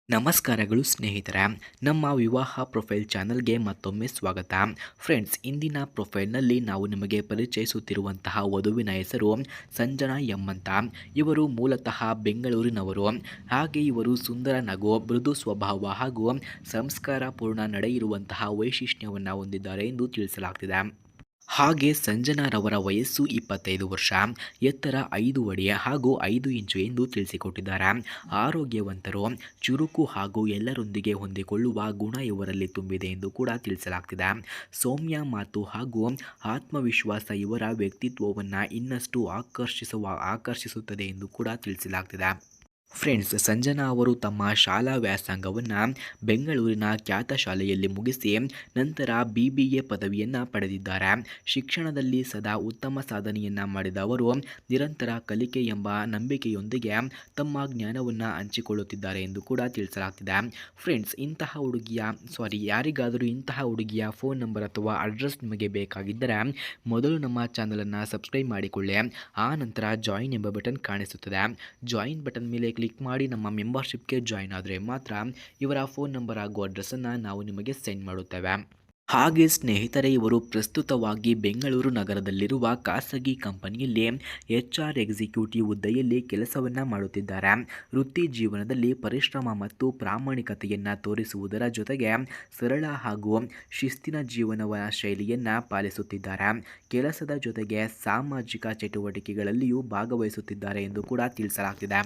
ನಮಸ್ಕಾರಗಳು ಸ್ನೇಹಿತರೆ, ನಮ್ಮ ವಿವಾಹ ಪ್ರೊಫೈಲ್ ಚಾನಲ್ಗೆ ಮತ್ತೊಮ್ಮೆ ಸ್ವಾಗತ. ಫ್ರೆಂಡ್ಸ್, ಇಂದಿನ ಪ್ರೊಫೈಲ್ನಲ್ಲಿ ನಾವು ನಿಮಗೆ ಪರಿಚಯಿಸುತ್ತಿರುವಂತಹ ವಧುವಿನ ಹೆಸರು ಸಂಜನಾ ಎಂ ಅಂತ. ಇವರು ಮೂಲತಃ ಬೆಂಗಳೂರಿನವರು. ಹಾಗೆ ಇವರು ಸುಂದರ ನಗು, ಮೃದು ಸ್ವಭಾವ ಹಾಗೂ ಸಂಸ್ಕಾರಪೂರ್ಣ ನಡೆಯಿರುವಂತಹ ವೈಶಿಷ್ಟ್ಯವನ್ನು ಹೊಂದಿದ್ದಾರೆ ಎಂದು ತಿಳಿಸಲಾಗ್ತಿದೆ. ಹಾಗೆ ಸಂಜನಾರವರ ವಯಸ್ಸು 25 ವರ್ಷ, ಎತ್ತರ 5 ಅಡಿ ಹಾಗೂ 5 ಇಂಚು ಎಂದು ತಿಳಿಸಿಕೊಟ್ಟಿದ್ದಾರೆ. ಆರೋಗ್ಯವಂತರು, ಚುರುಕು ಹಾಗೂ ಎಲ್ಲರೊಂದಿಗೆ ಹೊಂದಿಕೊಳ್ಳುವ ಗುಣ ಇವರಲ್ಲಿ ತುಂಬಿದೆ ಎಂದು ಕೂಡ ತಿಳಿಸಲಾಗ್ತಿದೆ. ಸೌಮ್ಯ ಮಾತು ಹಾಗೂ ಆತ್ಮವಿಶ್ವಾಸ ಇವರ ವ್ಯಕ್ತಿತ್ವವನ್ನು ಇನ್ನಷ್ಟು ಆಕರ್ಷಿಸುತ್ತದೆ ಎಂದು ಕೂಡ ತಿಳಿಸಲಾಗ್ತಿದೆ. ಫ್ರೆಂಡ್ಸ್, ಸಂಜನಾ ಅವರು ತಮ್ಮ ಶಾಲಾ ವ್ಯಾಸಂಗವನ್ನು ಬೆಂಗಳೂರಿನ ಖ್ಯಾತ ಶಾಲೆಯಲ್ಲಿ ಮುಗಿಸಿ ನಂತರ BBA ಪದವಿಯನ್ನು ಪಡೆದಿದ್ದಾರೆ. ಶಿಕ್ಷಣದಲ್ಲಿ ಸದಾ ಉತ್ತಮ ಸಾಧನೆಯನ್ನು ಮಾಡಿದ ಅವರು ನಿರಂತರ ಕಲಿಕೆ ಎಂಬ ನಂಬಿಕೆಯೊಂದಿಗೆ ತಮ್ಮ ಜ್ಞಾನವನ್ನು ಹಂಚಿಕೊಳ್ಳುತ್ತಿದ್ದಾರೆ ಎಂದು ಕೂಡ ತಿಳಿಸಲಾಗ್ತಿದೆ. ಫ್ರೆಂಡ್ಸ್, ಯಾರಿಗಾದರೂ ಇಂತಹ ಹುಡುಗಿಯ ಫೋನ್ ನಂಬರ್ ಅಥವಾ ಅಡ್ರೆಸ್ ನಿಮಗೆ ಬೇಕಾಗಿದ್ದರೆ ಮೊದಲು ನಮ್ಮ ಚಾನಲನ್ನು ಸಬ್ಸ್ಕ್ರೈಬ್ ಮಾಡಿಕೊಳ್ಳಿ. ಆ ನಂತರ ಜಾಯಿನ್ ಎಂಬ ಬಟನ್ ಕಾಣಿಸುತ್ತದೆ. ಜಾಯಿನ್ ಬಟನ್ ಮೇಲೆ ಕ್ಲಿಕ್ ಮಾಡಿ ನಮ್ಮ ಮೆಂಬರ್ಶಿಪ್ಗೆ ಜಾಯಿನ್ ಆದರೆ ಮಾತ್ರ ಇವರ ಫೋನ್ ನಂಬರ್ ಹಾಗೂ ಅಡ್ರೆಸ್ಸನ್ನು ನಾವು ನಿಮಗೆ ಸೆಂಡ್ ಮಾಡುತ್ತೇವೆ. ಹಾಗೆ ಸ್ನೇಹಿತರೆ, ಇವರು ಪ್ರಸ್ತುತವಾಗಿ ಬೆಂಗಳೂರು ನಗರದಲ್ಲಿರುವ ಖಾಸಗಿ ಕಂಪನಿಯಲ್ಲಿ HR ಎಕ್ಸಿಕ್ಯೂಟಿವ್ ಹುದ್ದೆಯಲ್ಲಿ ಕೆಲಸವನ್ನು ಮಾಡುತ್ತಿದ್ದಾರೆ. ವೃತ್ತಿ ಜೀವನದಲ್ಲಿ ಪರಿಶ್ರಮ ಮತ್ತು ಪ್ರಾಮಾಣಿಕತೆಯನ್ನು ತೋರಿಸುವುದರ ಜೊತೆಗೆ ಸರಳ ಹಾಗೂ ಶಿಸ್ತಿನ ಜೀವನ ಶೈಲಿಯನ್ನು ಪಾಲಿಸುತ್ತಿದ್ದಾರೆ. ಕೆಲಸದ ಜೊತೆಗೆ ಸಾಮಾಜಿಕ ಚಟುವಟಿಕೆಗಳಲ್ಲಿಯೂ ಭಾಗವಹಿಸುತ್ತಿದ್ದಾರೆ ಎಂದು ಕೂಡ ತಿಳಿಸಲಾಗ್ತಿದೆ.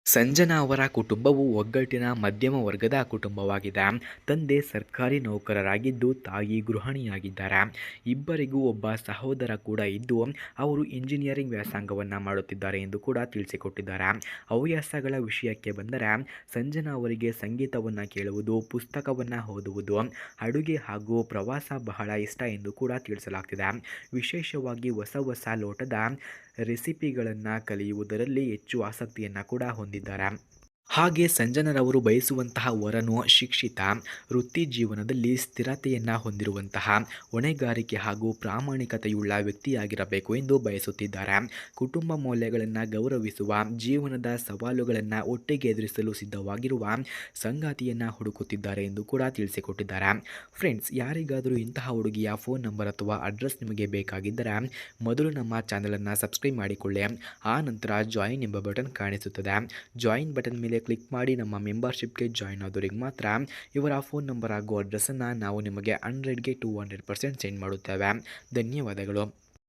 ಸಂಜನಾ ಅವರ ಕುಟುಂಬವು ಒಗ್ಗಟ್ಟಿನ ಮಧ್ಯಮ ವರ್ಗದ ಕುಟುಂಬವಾಗಿದೆ. ತಂದೆ ಸರ್ಕಾರಿ ನೌಕರರಾಗಿದ್ದು ತಾಯಿ ಗೃಹಿಣಿಯಾಗಿದ್ದಾರೆ. ಇಬ್ಬರಿಗೂ ಒಬ್ಬ ಸಹೋದರ ಕೂಡ ಇದ್ದು ಅವರು ಇಂಜಿನಿಯರಿಂಗ್ ವ್ಯಾಸಂಗವನ್ನು ಮಾಡುತ್ತಿದ್ದಾರೆ ಎಂದು ಕೂಡ ತಿಳಿಸಿಕೊಟ್ಟಿದ್ದಾರೆ. ಹವ್ಯಾಸಗಳ ವಿಷಯಕ್ಕೆ ಬಂದರೆ ಸಂಜನಾ ಅವರಿಗೆ ಸಂಗೀತವನ್ನು ಕೇಳುವುದು, ಪುಸ್ತಕವನ್ನು ಓದುವುದು, ಅಡುಗೆ ಹಾಗೂ ಪ್ರವಾಸ ಬಹಳ ಇಷ್ಟ ಎಂದು ಕೂಡ ತಿಳಿಸಲಾಗ್ತಿದೆ. ವಿಶೇಷವಾಗಿ ಹೊಸ ಲೋಟದ ರೆಸಿಪಿಗಳನ್ನು ಕಲಿಯುವುದರಲ್ಲಿ ಹೆಚ್ಚು ಆಸಕ್ತಿಯನ್ನು ಕೂಡ ಹೊಂದಿದ್ದಾರೆ. ಹಾಗೆ ಸಂಜನಾರವರು ಬಯಸುವಂತಹ ವರನು ಶಿಕ್ಷಿತ, ವೃತ್ತಿ ಜೀವನದಲ್ಲಿ ಸ್ಥಿರತೆಯನ್ನು ಹೊಂದಿರುವಂತಹ, ಹೊಣೆಗಾರಿಕೆ ಹಾಗೂ ಪ್ರಾಮಾಣಿಕತೆಯುಳ್ಳ ವ್ಯಕ್ತಿಯಾಗಿರಬೇಕು ಎಂದು ಬಯಸುತ್ತಿದ್ದಾರೆ. ಕುಟುಂಬ ಮೌಲ್ಯಗಳನ್ನು ಗೌರವಿಸುವ, ಜೀವನದ ಸವಾಲುಗಳನ್ನು ಒಟ್ಟಿಗೆ ಎದುರಿಸಲು ಸಿದ್ಧವಾಗಿರುವ ಸಂಗಾತಿಯನ್ನು ಹುಡುಕುತ್ತಿದ್ದಾರೆ ಎಂದು ಕೂಡ ತಿಳಿಸಿಕೊಟ್ಟಿದ್ದಾರೆ. ಫ್ರೆಂಡ್ಸ್, ಯಾರಿಗಾದರೂ ಇಂತಹ ಹುಡುಗಿಯ ಫೋನ್ ನಂಬರ್ ಅಥವಾ ಅಡ್ರೆಸ್ ನಿಮಗೆ ಬೇಕಾಗಿದ್ದರೆ ಮೊದಲು ನಮ್ಮ ಚಾನಲನ್ನು ಸಬ್ಸ್ಕ್ರೈಬ್ ಮಾಡಿಕೊಳ್ಳಿ. ಆ ನಂತರ ಜಾಯಿನ್ ಎಂಬ ಬಟನ್ ಕಾಣಿಸುತ್ತದೆ. ಜಾಯಿನ್ ಬಟನ್ ಮೇಲೆ ಕ್ಲಿಕ್ ಮಾಡಿ ನಮ್ಮ ಮೆಂಬರ್ಶಿಪ್ಗೆ ಜಾಯಿನ್ ಆದವರಿಗೆ ಮಾತ್ರ ಇವರ ಫೋನ್ ನಂಬರ್ ಹಾಗೂ ಅಡ್ರೆಸ್ಸನ್ನು ನಾವು ನಿಮಗೆ 100ಗೆ 200% ಸೆಂಡ್ ಮಾಡುತ್ತೇವೆ. ಧನ್ಯವಾದಗಳು.